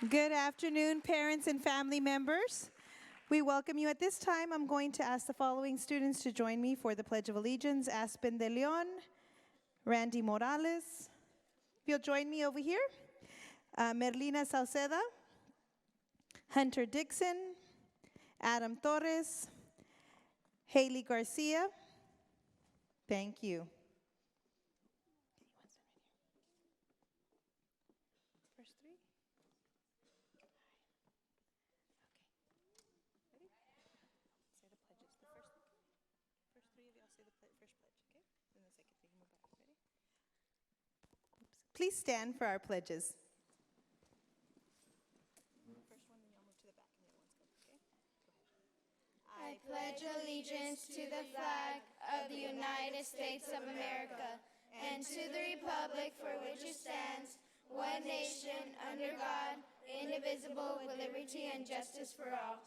Good afternoon, parents and family members. We welcome you. At this time, I'm going to ask the following students to join me for the Pledge of Allegiance. Aspen de Leon, Randy Morales. If you'll join me over here. Merlina Sauceda, Hunter Dixon, Adam Torres, Haley Garcia. Thank you. First three. Okay. Ready? Say the pledges. The first three of y'all say the first pledge, okay? Then the second three, move back. Ready? Oops. Please stand for our pledges. First one, then y'all move to the back, and the other ones go, okay? Go ahead. I pledge allegiance to the flag of the United States of America and to the republic for which it stands, one nation, under God, indivisible, with liberty and justice for all.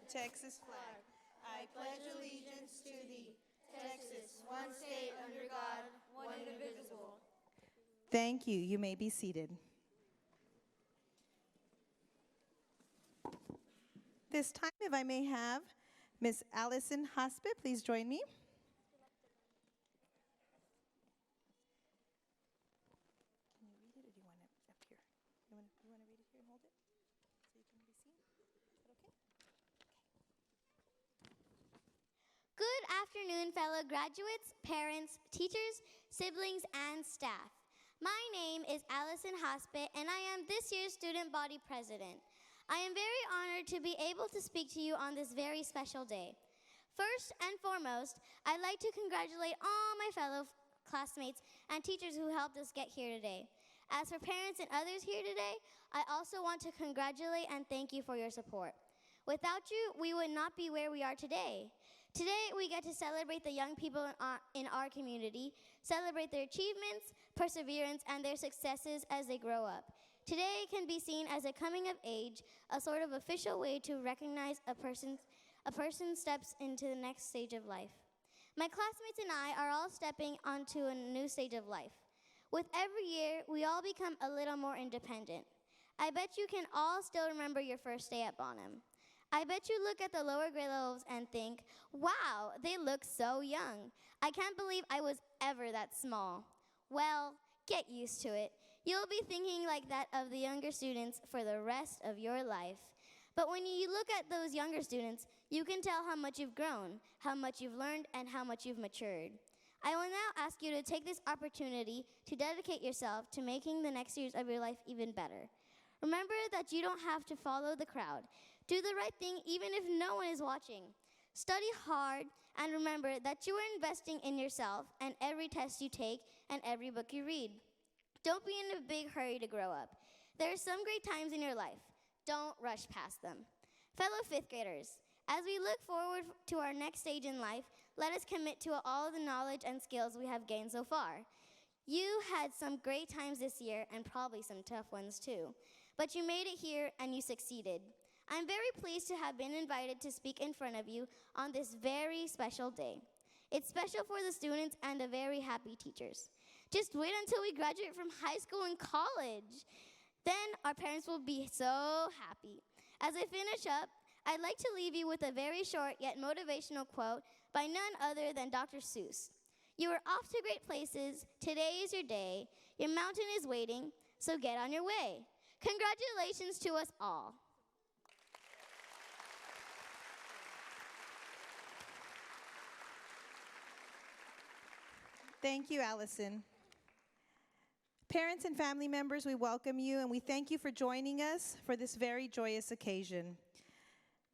Texas flag. I pledge allegiance to thee, Texas, one state under God, one indivisible. Thank you. You may be seated. This time, if I may have Miss Allison Hospi, please join me. Can you read it, or do you want it up here? You want to read it here and hold it so you can be seen? Is that okay? Good afternoon, fellow graduates, parents, teachers, siblings, and staff. My name is Allison Hospi, and I am this year's student body president. I am very honored to be able to speak to you on this very special day. First and foremost, I'd like to congratulate all my fellow classmates and teachers who helped us get here today. As for parents and others here today, I also want to congratulate and thank you for your support. Without you, we would not be where we are today. Today, we get to celebrate the young people in our community, celebrate their achievements, perseverance, and their successes as they grow up. Today can be seen as a coming of age, a sort of official way to recognize a person steps into the next stage of life. My classmates and I are all stepping onto a new stage of life. With every year, we all become a little more independent. I bet you can all still remember your first day at Bonham. I bet you look at the lower grade levels and think, wow, they look so young. I can't believe I was ever that small. Well, get used to it. You'll be thinking like that of the younger students for the rest of your life. But when you look at those younger students, you can tell how much you've grown, how much you've learned, and how much you've matured. I will now ask you to take this opportunity to dedicate yourself to making the next years of your life even better. Remember that you don't have to follow the crowd. Do the right thing even if no one is watching. Study hard and remember that you are investing in yourself and every test you take and every book you read. Don't be in a big hurry to grow up. There are some great times in your life. Don't rush past them. Fellow fifth graders, as we look forward to our next stage in life, let us commit to all the knowledge and skills we have gained so far. You had some great times this year and probably some tough ones too. But you made it here and you succeeded. I'm very pleased to have been invited to speak in front of you on this very special day. It's special for the students and the very happy teachers. Just wait until we graduate from high school and college. Then our parents will be so happy. As I finish up, I'd like to leave you with a very short yet motivational quote by none other than Dr. Seuss. You are off to great places. Today is your day. Your mountain is waiting, so get on your way. Congratulations to us all. Thank you, Allison. Parents and family members, we welcome you and we thank you for joining us for this very joyous occasion.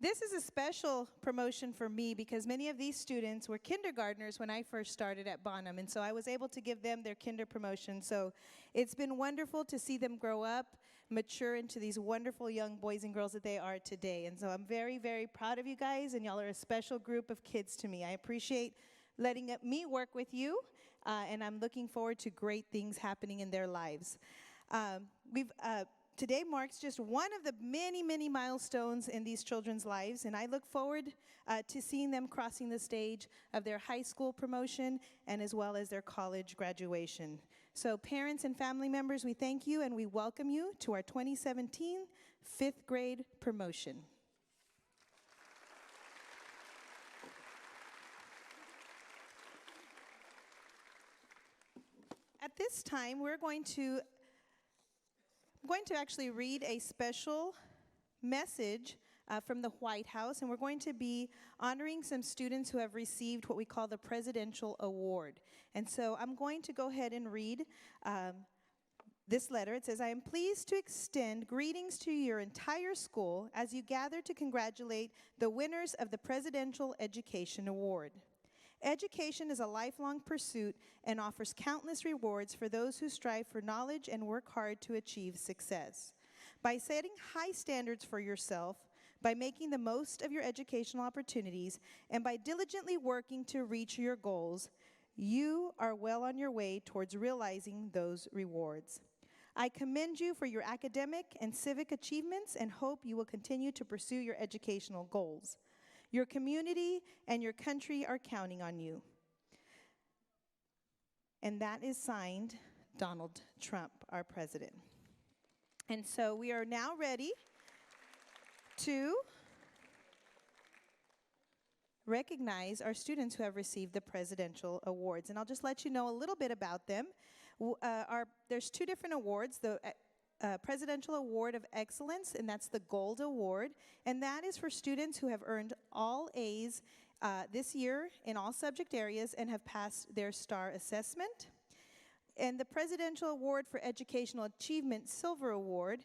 This is a special promotion for me because many of these students were kindergartners when I first started at Bonham, and so I was able to give them their kinder promotion. So it's been wonderful to see them grow up, mature into these wonderful young boys and girls that they are today. And so I'm very, very proud of you guys, and y'all are a special group of kids to me. I appreciate letting me work with you. And I'm looking forward to great things happening in their lives. today marks just one of the many, many milestones in these children's lives, and I look forward to seeing them crossing the stage of their high school promotion and as well as their college graduation. So parents and family members, we thank you and we welcome you to our 2017 fifth grade promotion. At this time, I'm going to actually read a special message from the White House, and we're going to be honoring some students who have received what we call the Presidential Award. And so I'm going to go ahead and read this letter. It says, I am pleased to extend greetings to your entire school as you gather to congratulate the winners of the Presidential Education Award. Education is a lifelong pursuit and offers countless rewards for those who strive for knowledge and work hard to achieve success. By setting high standards for yourself, by making the most of your educational opportunities, and by diligently working to reach your goals, you are well on your way towards realizing those rewards. I commend you for your academic and civic achievements and hope you will continue to pursue your educational goals. Your community and your country are counting on you. And that is signed Donald Trump, our president. And so we are now ready to recognize our students who have received the presidential awards. And I'll just let you know a little bit about them. There's two different awards. The Presidential Award of Excellence, and that's the Gold Award, and that is for students who have earned all A's this year in all subject areas and have passed their STAR assessment. And the Presidential Award for Educational Achievement Silver Award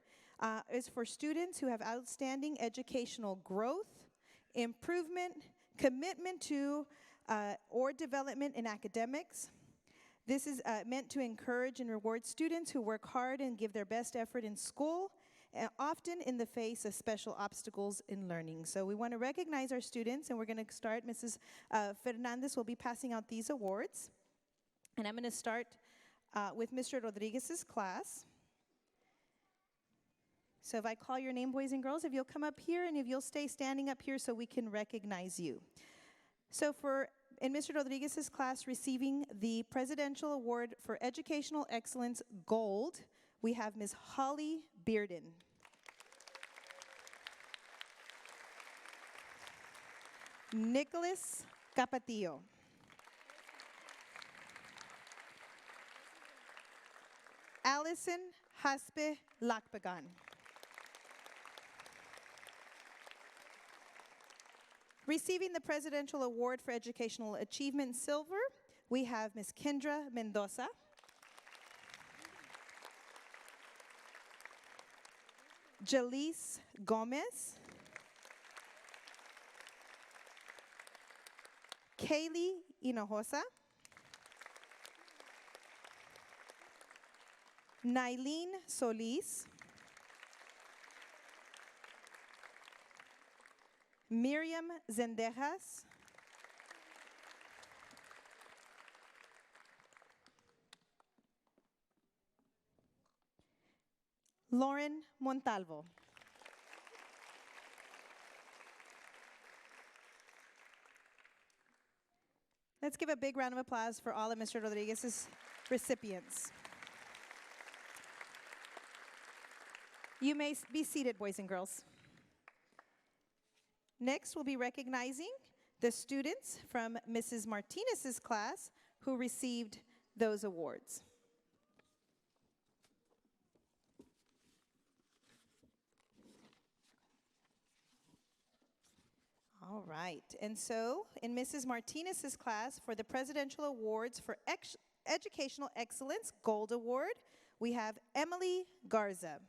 is for students who have outstanding educational growth, improvement, commitment to or development in academics. This is meant to encourage and reward students who work hard and give their best effort in school, often in the face of special obstacles in learning. So we want to recognize our students, and we're going to start. Mrs. Fernandez will be passing out these awards. And I'm going to start with Mr. Rodriguez's class. So if I call your name, boys and girls, if you'll come up here and if you'll stay standing up here so we can recognize you. So in Mr. Rodriguez's class receiving the Presidential Award for Educational Excellence Gold, we have Ms. Holly Bearden. Nicholas Capatillo. Allison Haspe Lakpagan. Receiving the Presidential Award for Educational Achievement Silver, we have Ms. Kendra Mendoza. Jalice Gomez. Kaylee Hinojosa. Nailene Solis. Miriam Zendejas. Lauren Montalvo. Let's give a big round of applause for all of Mr. Rodriguez's recipients. You may be seated, boys and girls. Next, we'll be recognizing the students from Mrs. Martinez's class who received those awards. All right, and so in Mrs. Martinez's class for the Presidential Awards for Educational Excellence Gold Award, we have Emily Garza.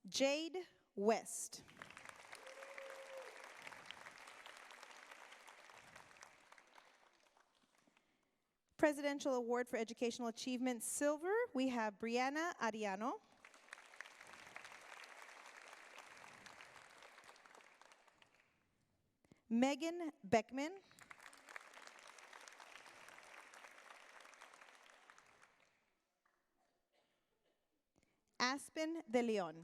Jade West. Presidential Award for Educational Achievement Silver, we have Brianna Ariano. Megan Beckman. Aspen de Leon.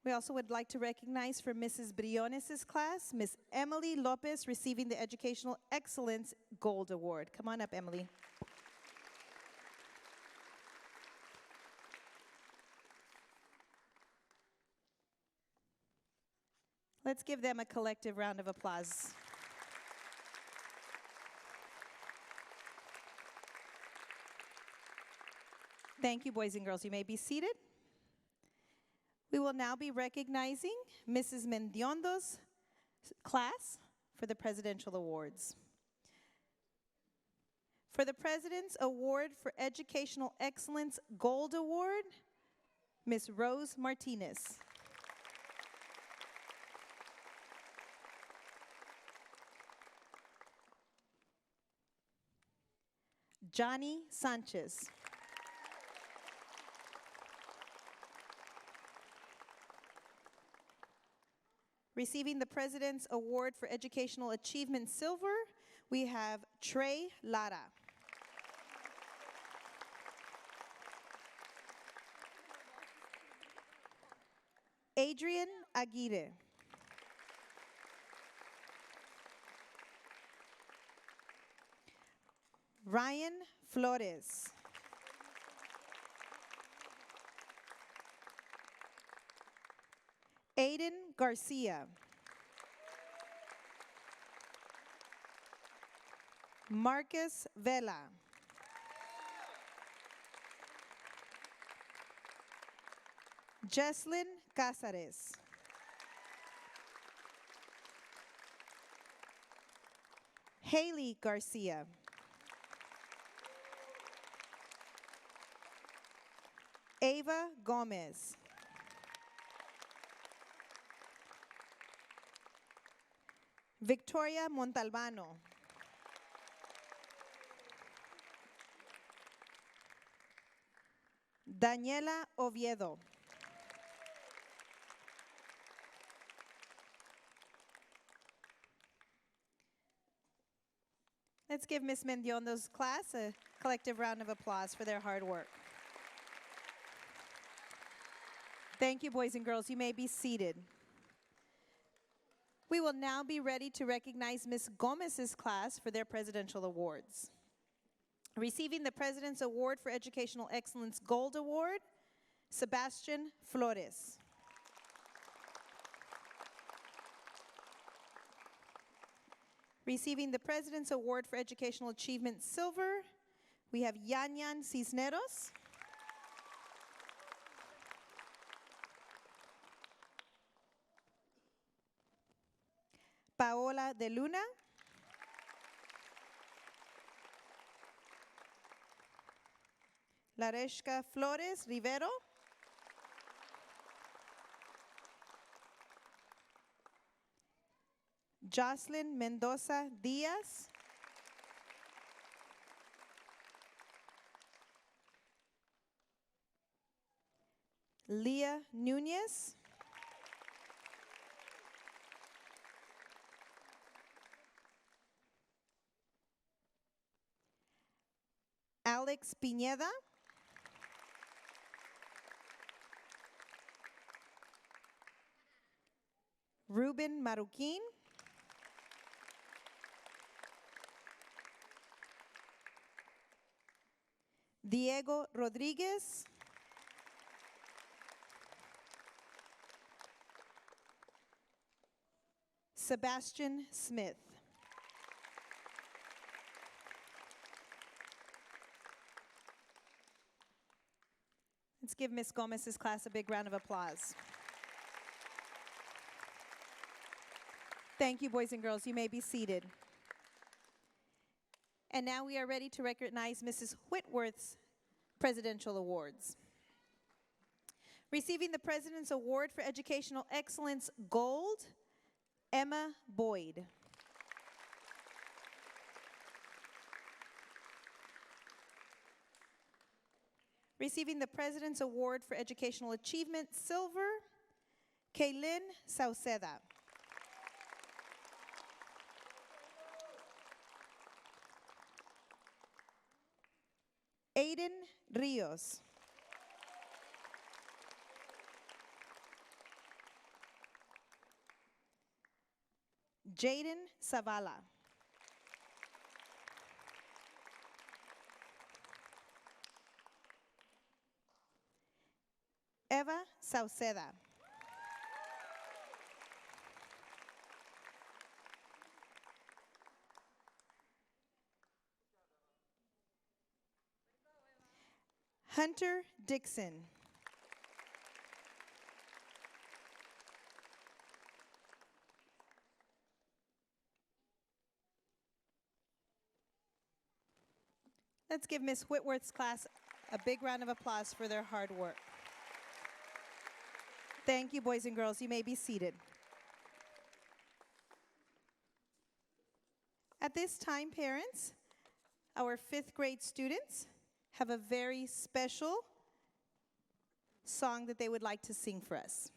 We also would like to recognize for Mrs. Briones' class, Miss Emily Lopez, receiving the Educational Excellence Gold Award. Come on up, Emily. Let's give them a collective round of applause. Thank you, boys and girls. You may be seated. We will now be recognizing Mrs. Mendiondo's class for the Presidential Awards. For the President's Award for Educational Excellence Gold Award, Ms. Rose Martinez. Johnny Sanchez. Receiving the President's Award for Educational Achievement Silver, we have Trey Lara. Adrian Aguirre. Ryan Flores. Aiden Garcia. Marcus Vela. Jesslyn Cázares. Haley Garcia. Ava Gomez. Victoria Montalbano. Daniela Oviedo. Let's give Ms. Mendiondo's class a collective round of applause for their hard work. Thank you, boys and girls. You may be seated. We will now be ready to recognize Ms. Gomez's class for their presidential awards. Receiving the President's Award for Educational Excellence Gold Award, Sebastian Flores. Receiving the President's Award for Educational Achievement Silver, we have Yanyan Cisneros. Paola de Luna. Lareshka Flores Rivero. Jocelyn Mendoza Diaz. Leah Nunez. Alex Piñeda. Ruben Maruquin. Diego Rodriguez. Sebastian Smith. Let's give Ms. Gomez's class a big round of applause. Thank you, boys and girls. You may be seated. And now we are ready to recognize Mrs. Whitworth's Presidential Awards. Receiving the President's Award for Educational Excellence Gold, Emma Boyd. Receiving the President's Award for Educational Achievement Silver, Kaylin Sauceda. Aiden Rios. Jaden Zavala. Eva Sauceda. Hunter Dixon. Let's give Miss Whitworth's class a big round of applause for their hard work. Thank you, boys and girls. You may be seated. At this time, parents, our 5th grade students have a very special song that they would like to sing for us.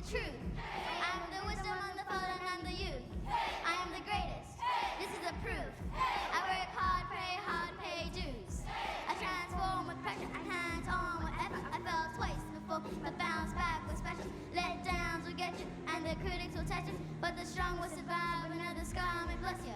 truth. I'm the wisdom on the fallen and the youth. I am the greatest. This is a proof. I work hard, pray hard, pay dues. I transform with pressure and hands on with effort. I fell twice before, but bounce back was special. Let downs will get you, and the critics will test you, but the strong will survive. Another scar may bless you.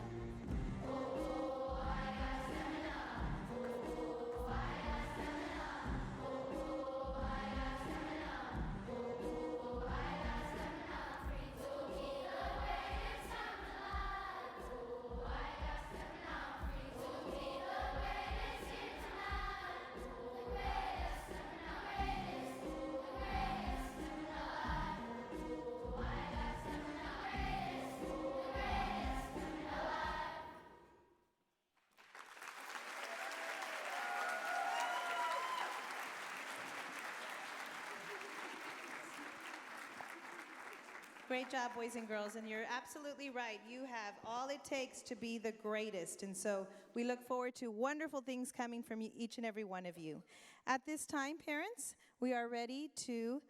Great job, boys and girls. And you're absolutely right. You have all it takes to be the greatest. And so we look forward to wonderful things coming from each and every one of you. At this time, parents, we are ready to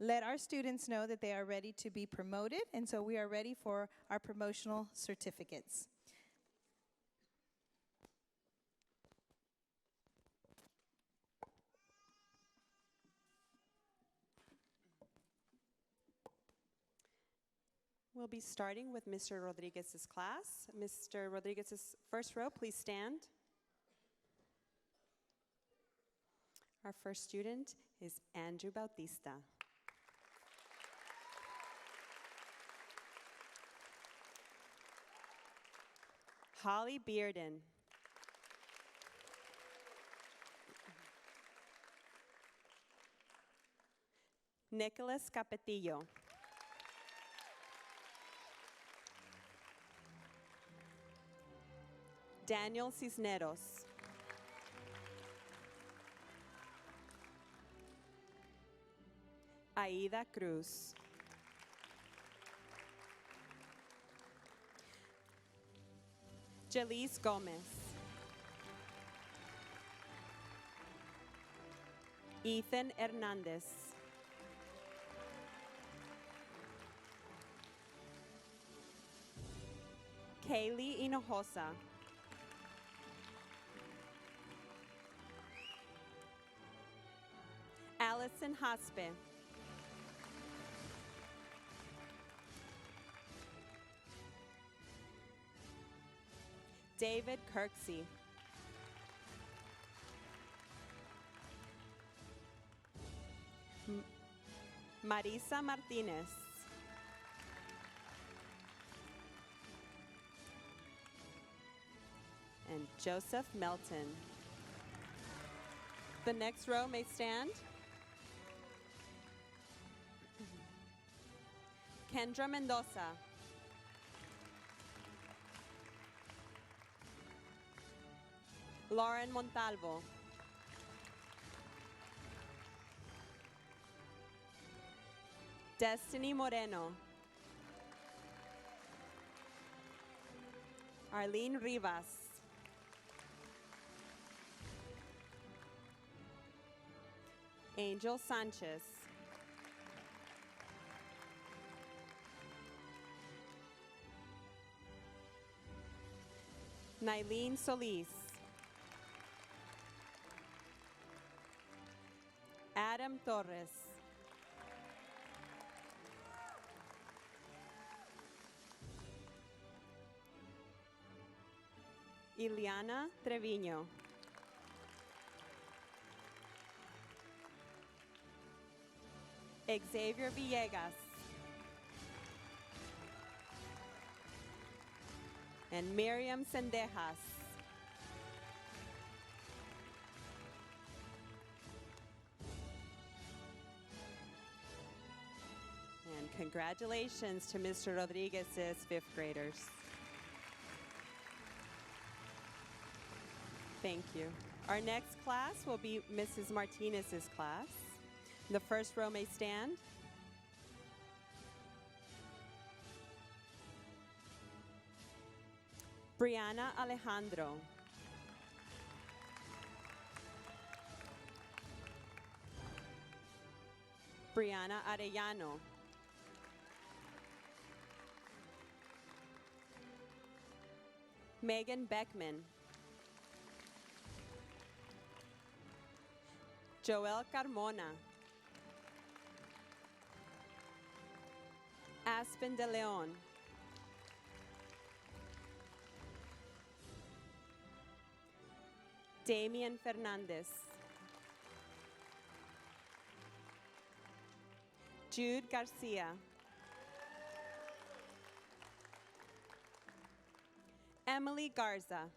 let our students know that they are ready to be promoted. And so we are ready for our promotional certificates. We'll be starting with Mr. Rodriguez's class. Mr. Rodriguez's first row, please stand. Our first student is Andrew Bautista. Holly Bearden. Nicholas Capetillo. Daniel Cisneros. Aida Cruz. Jalice Gomez. Ethan Hernandez. Kaylee Hinojosa. Allison Haspe. David Kirksey. Marisa Martinez. And Joseph Melton. The next row may stand. Kendra Mendoza. Lauren Montalvo. Destiny Moreno. Arlene Rivas. Angel Sanchez. Nylene Solis. Adam Torres. Ileana Treviño. Xavier Villegas. And Miriam Sendejas. And congratulations to Mr. Rodriguez's fifth graders. Thank you. Our next class will be Mrs. Martinez's class. The first row may stand. Brianna Alejandro. Brianna Arellano. Megan Beckman. Joel Carmona. Aspen de Leon. Damian Fernandez. Jude Garcia. Emily Garza.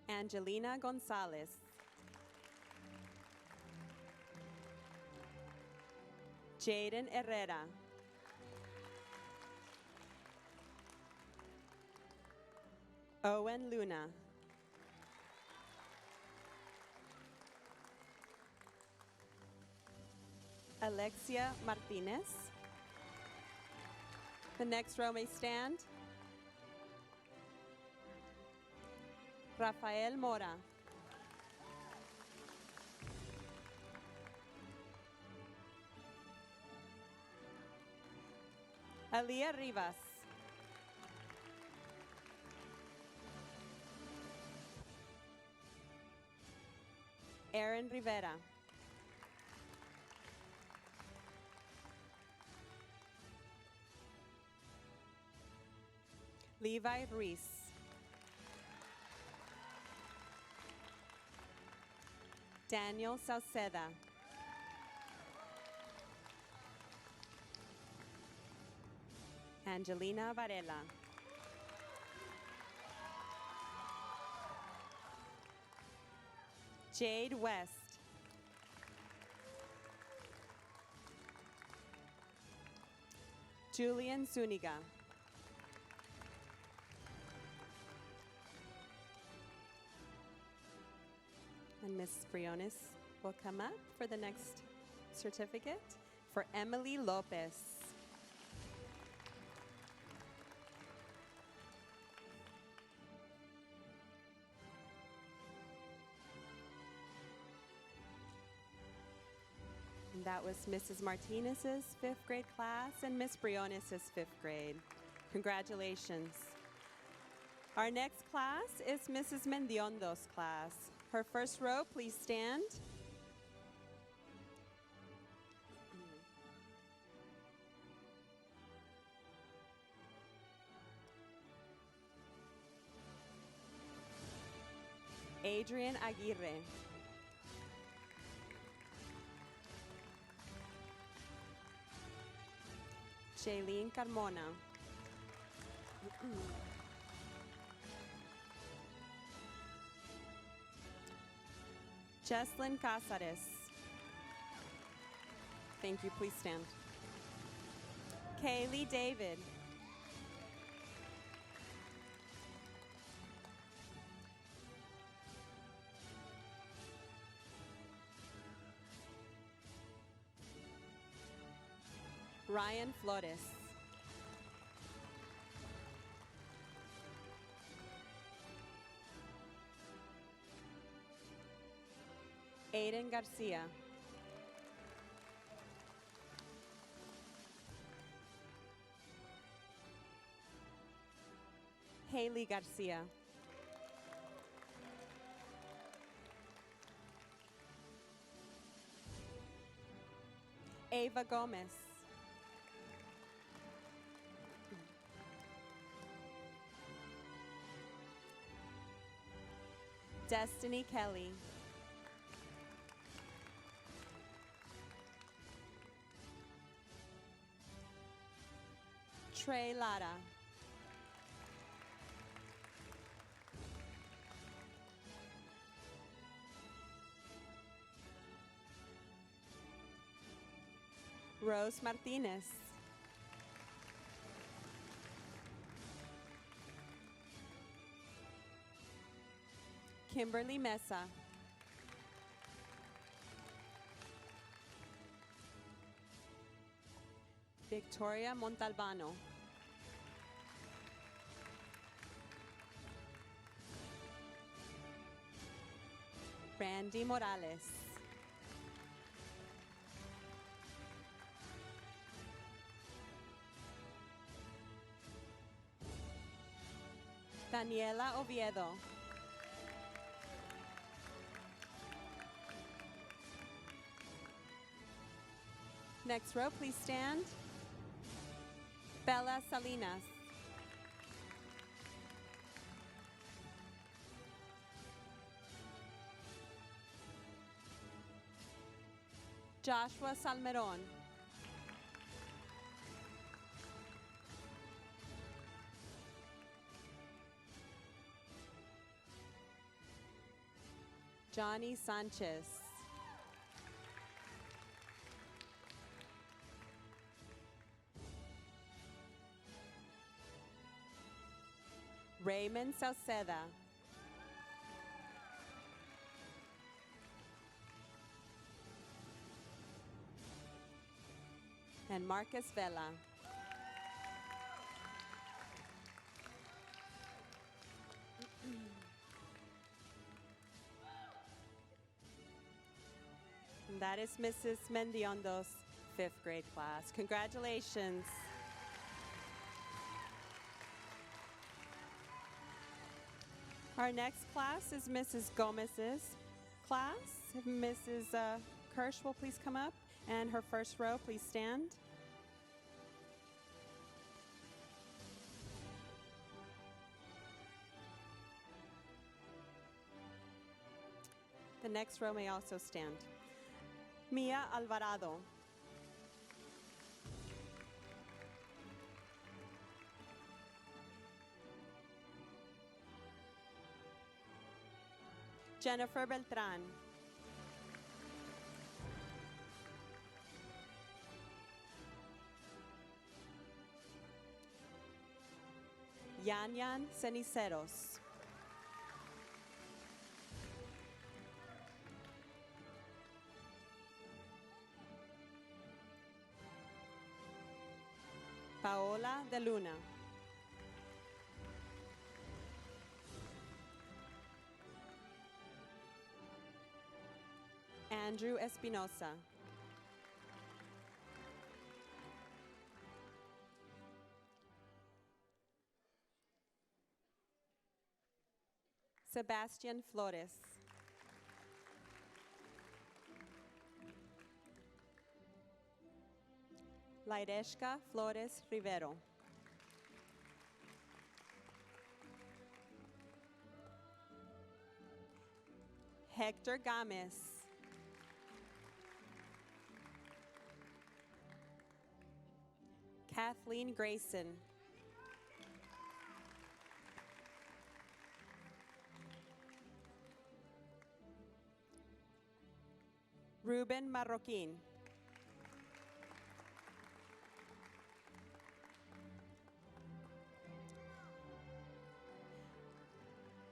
Angelina Gonzalez. Jaden Herrera. Owen Luna. Alexia Martinez. The next row may stand. Rafael Mora. Alia Rivas. Aaron Rivera. Levi Ruiz. Daniel Sauceda. Angelina Varela. Jade West. Julian Zuniga. And Ms. Briones will come up for the next certificate for Emily Lopez. And that was Mrs. Martinez's 5th grade class and Ms. Briones' 5th grade. Congratulations. Our next class is Mrs. Mendiondo's class. Her first row, please stand. Adrian Aguirre. Shailene Carmona. Jesslyn Casares. Thank you, please stand. Kaylee David. Ryan Flores. Aiden Garcia. Haley Garcia. Ava Gomez. Destiny Kelly. Trey Lara. Rose Martinez. Kimberly Mesa. Victoria Montalbano. Randy Morales. Daniela Oviedo. Next row, please stand. Bella Salinas. Joshua Salmeron. Johnny Sanchez. Raymond Sauceda. and Marcus Vela. And that is Mrs. Mendiondo's 5th grade class. Congratulations. Our next class is Mrs. Gomez's class. If Mrs. Kirsch will please come up, and her first row, please stand. The next row may also stand. Mia Alvarado. Jennifer Beltran. Yan Ceniceros. Paola de Luna. Andrew Espinosa. Sebastian Flores. Laireshka Flores Rivero. Hector Gomez. Kathleen Grayson. Ruben Marroquin.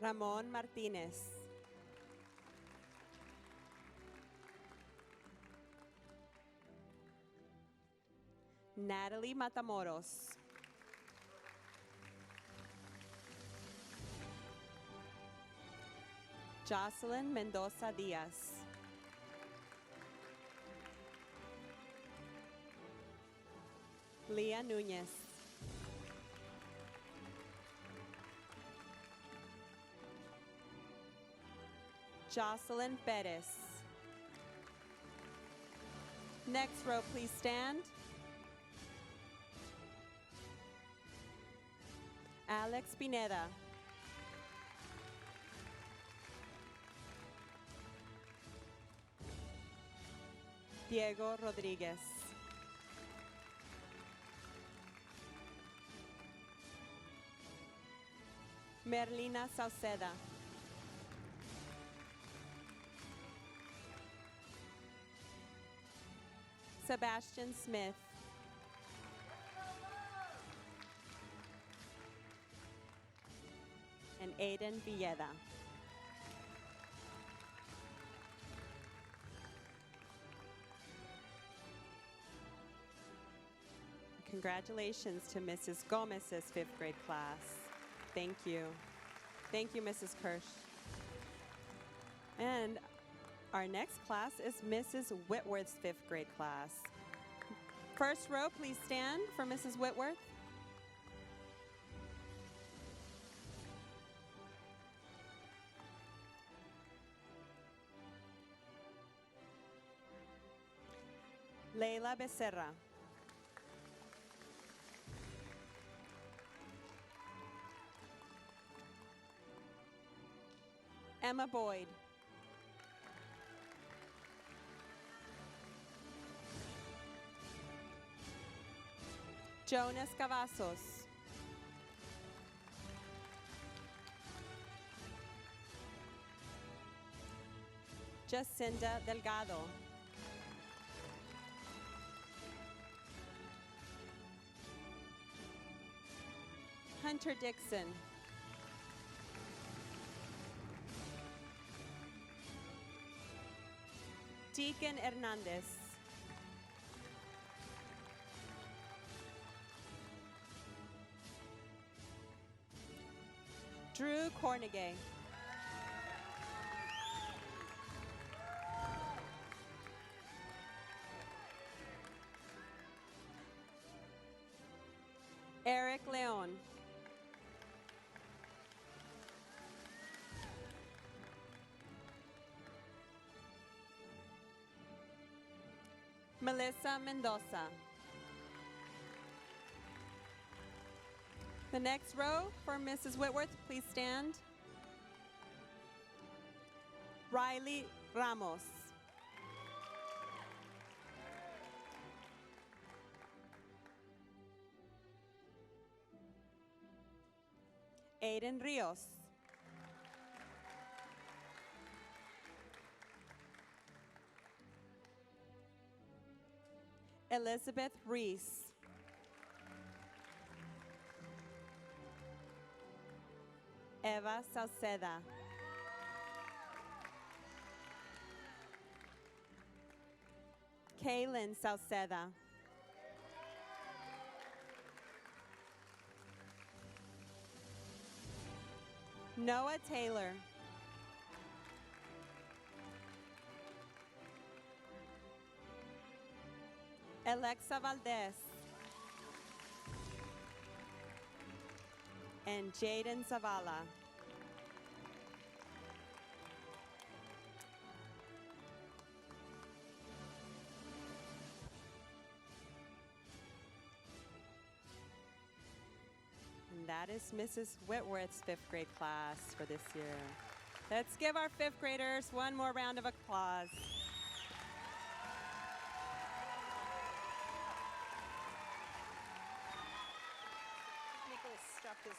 Ramon Martinez. Natalie Matamoros. Jocelyn Mendoza Diaz. Leah Nunez. Jocelyn Perez. Next row, please stand. Alex Pineda. Diego Rodriguez. Merlina Sauceda. Sebastian Smith. And Aiden Villeda. Congratulations to Mrs. Gomez's 5th grade class. Thank you. Thank you, Mrs. Kirsch. And our next class is Mrs. Whitworth's 5th grade class. First row, please stand for Mrs. Whitworth. Leila Becerra. Emma Boyd. Jonas Cavazos. Jacinda Delgado. Hunter Dixon. Deacon Hernandez. Cornegay. Eric Leon. Melissa Mendoza. The next row for Mrs. Whitworth, please stand. Riley Ramos. Aiden Rios. Elizabeth Reese. Eva Salceda. Kaylin Salceda. Noah Taylor. Alexa Valdez. And Jaden Zavala. And that is Mrs. Whitworth's fifth grade class for this year. Let's give our fifth graders one more round of applause. Nicholas stopped his.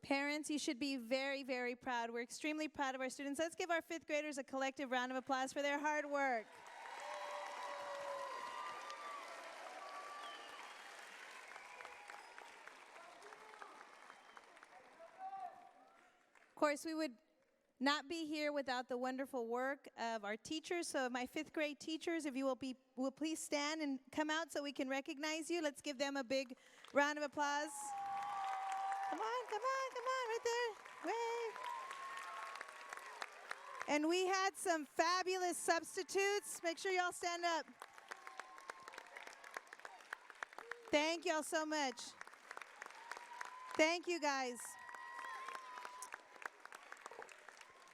Parents, you should be very, very proud. We're extremely proud of our students. Let's give our fifth graders a collective round of applause for their hard work. Of course, we would not be here without the wonderful work of our teachers. So my fifth grade teachers, if you will please stand and come out so we can recognize you. Let's give them a big round of applause. Come on, right there. Wave. And we had some fabulous substitutes. Make sure y'all stand up. Thank y'all so much. Thank you, guys.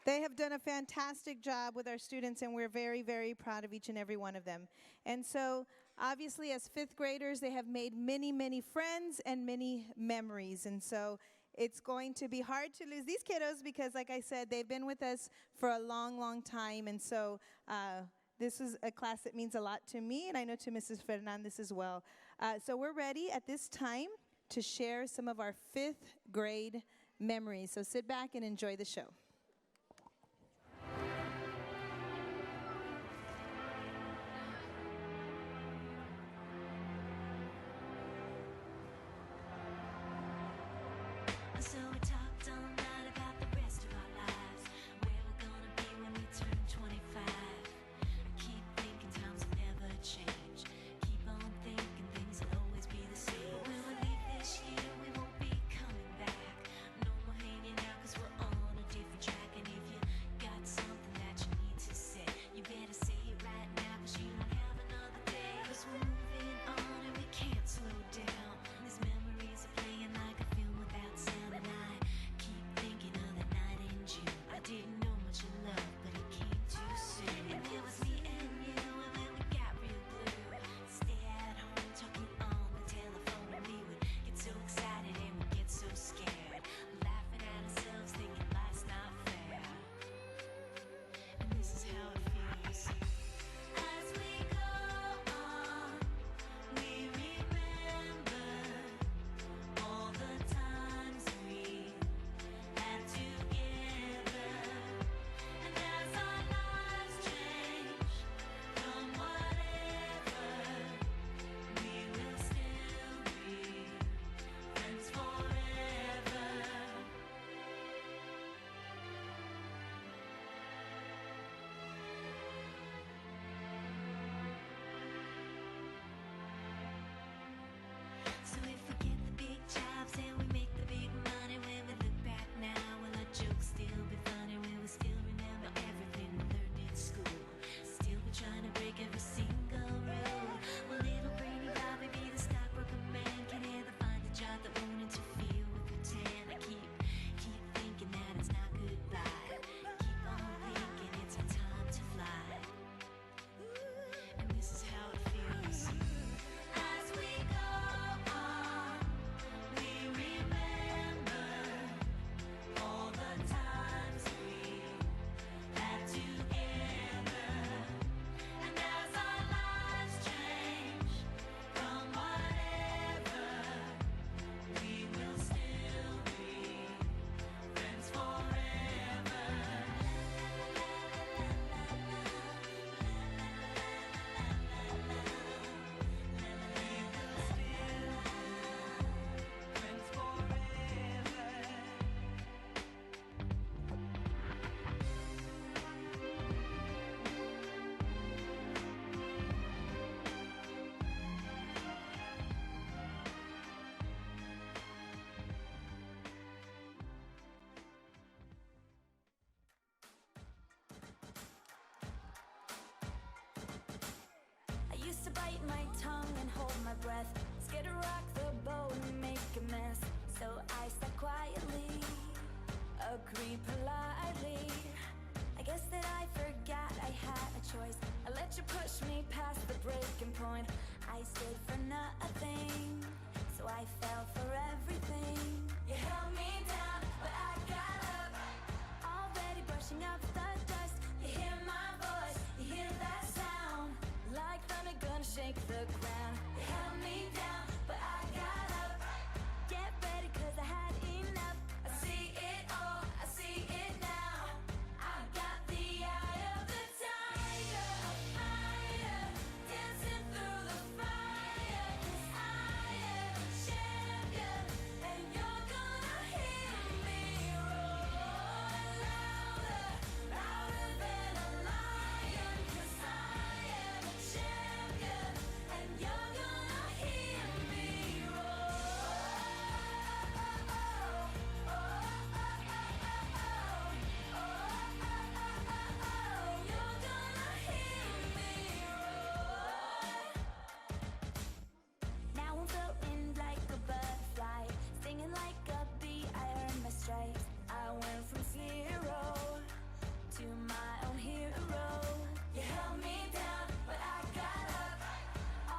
They have done a fantastic job with our students, and we're very, very proud of each and every one of them. And so, obviously, as fifth graders, they have made many, many friends and many memories. And so, it's going to be hard to lose these kiddos because, like I said, they've been with us for a long, long time. And so, this is a class that means a lot to me, and I know to Mrs. Fernandez as well. So, we're ready at this time to share some of our fifth grade memories. So, sit back and enjoy the show. So we talked all night about the rest of our lives, where we're gonna be when we turn 25. I keep thinking times will never change. Keep on thinking things will always be the same. But when we leave this year, we won't be coming back. No more hanging out 'cause we're on a different track. And if you got something that you need to say, you better say it right now 'cause you don't have another day. 'Cause we're moving on and we can't slow down. These memories are playing like a film without sound. And I keep bite my tongue and hold my breath. Scared to rock the boat and make a mess. So I sat quietly, agreed politely. I guess that I forgot I had a choice. I let you push me past the breaking point. I stayed for nothing, so I fell for everything. You held me down, but I got up. Already brushing off the dust. You hear my voice, you hear that sound. Like thunder gonna shake the ground. You held me down, but I got up. Get ready, cause I had enough. I see it all, I see it now. I got the eye of the tiger, a fighter, dancing through the fire. 'Cause I am a champion, and you're gonna hear me roar louder, louder than a lion. 'Cause I am a champion, and you're gonna hear me roar. You're gonna hear me roar. Now I'm floating like a butterfly, stinging like a bee. I earned my stripes. I went from zero to my own hero. You held me down, but I got up.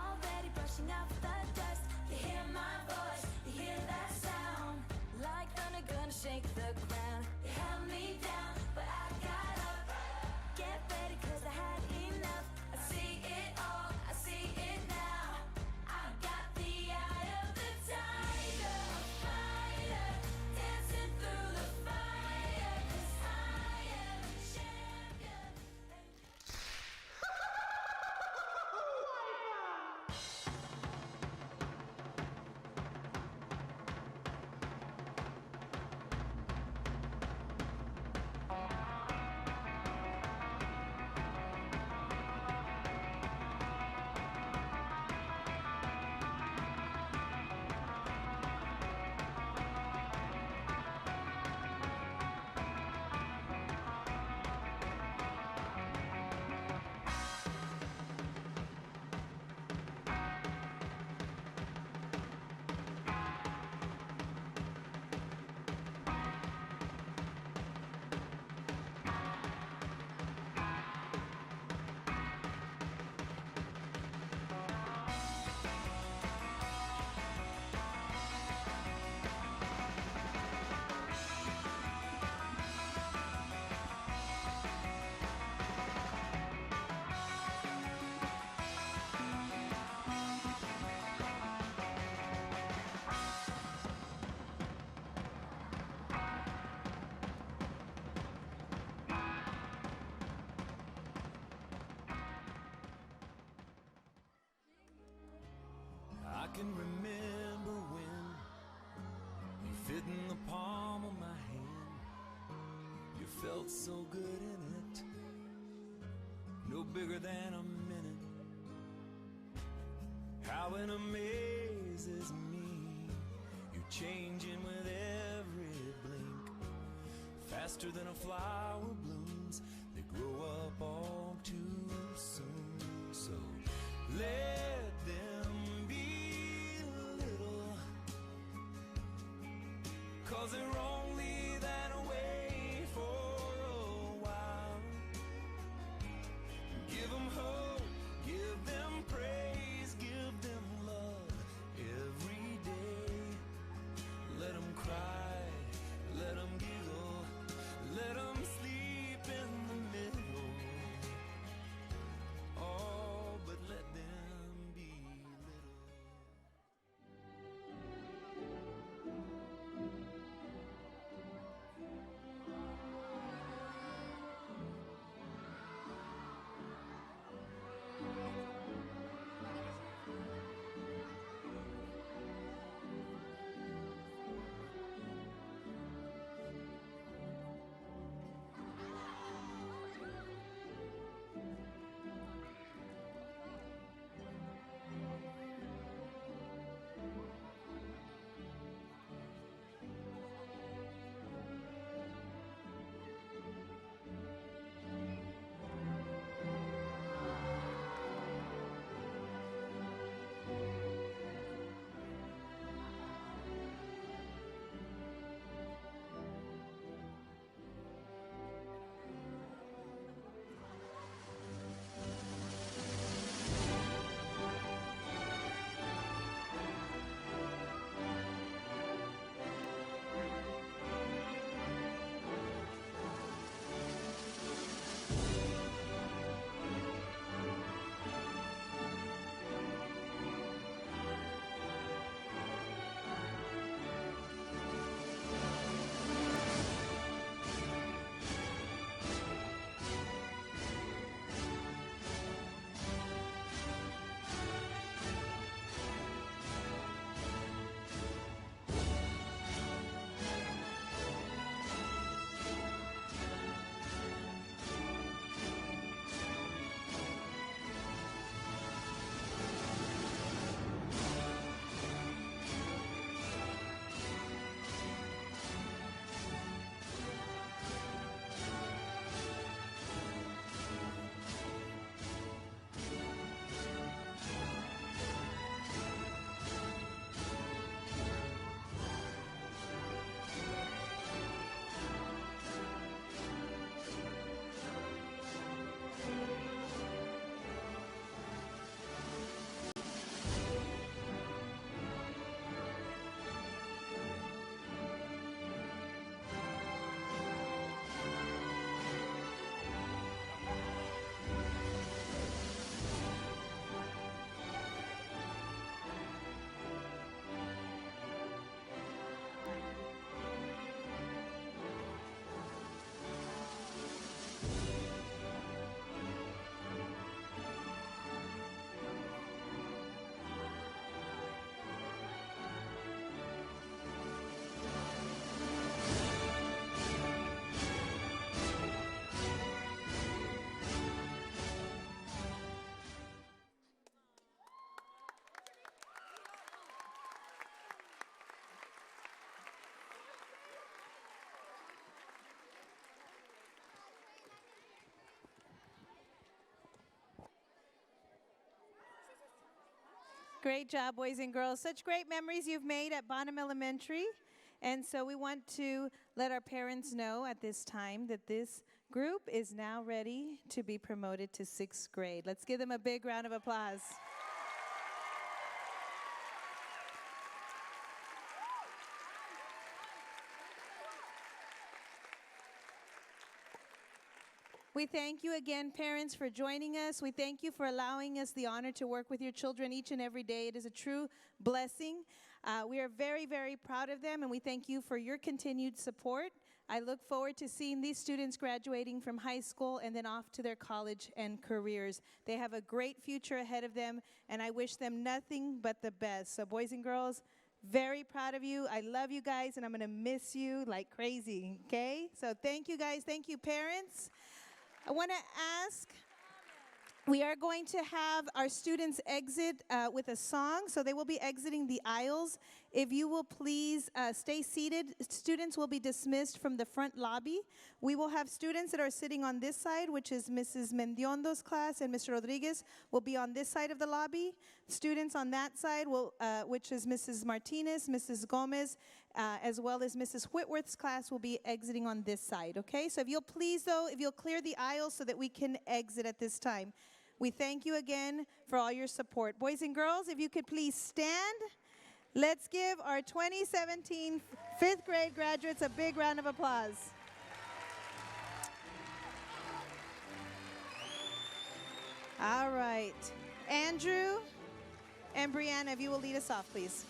Already brushing off the dust. You hear my voice, you hear that sound. Like thunder gonna shake the ground. You held me down, but I got up. Get ready, cause I had enough. I see it all, I see it now. I got the eye of the tiger, a fighter, dancing through the fire. 'Cause I am a champion. I can remember when you fit in the palm of my hand. You felt so good in it, no bigger than a minute. How it amazes me, you're changing with every blink. Faster than a flower blooms, they grow up all too soon. So let them be little, 'cause they're only that way for a while. Give them hope, give them praise, give them love every day. Let them cry, let them giggle, let them sleep in the middle. Oh, but let them be little. Great job, boys and girls. Such great memories you've made at Bonham Elementary. And so we want to let our parents know at this time that this group is now ready to be promoted to 6th grade. Let's give them a big round of applause. We thank you again, parents, for joining us. We thank you for allowing us the honor to work with your children each and every day. It is a true blessing. We are very, very proud of them, and we thank you for your continued support. I look forward to seeing these students graduating from high school and then off to their college and careers. They have a great future ahead of them, and I wish them nothing but the best. So, boys and girls, very proud of you. I love you guys, and I'm going to miss you like crazy, okay? So thank you, guys. Thank you, parents. I want to ask, we are going to have our students exit with a song, so they will be exiting the aisles. If you will please stay seated, students will be dismissed from the front lobby. We will have students that are sitting on this side, which is Mrs. Mendiondo's class, and Mr. Rodriguez will be on this side of the lobby. Students on that side, which is Mrs. Martinez, Mrs. Gomez, as well as Mrs. Whitworth's class will be exiting on this side, okay? So if you'll please, though, if you'll clear the aisle so that we can exit at this time. We thank you again for all your support. Boys and girls, if you could please stand. Let's give our 2017 5th grade graduates a big round of applause. All right. Andrew and Brianna, if you will lead us off, please.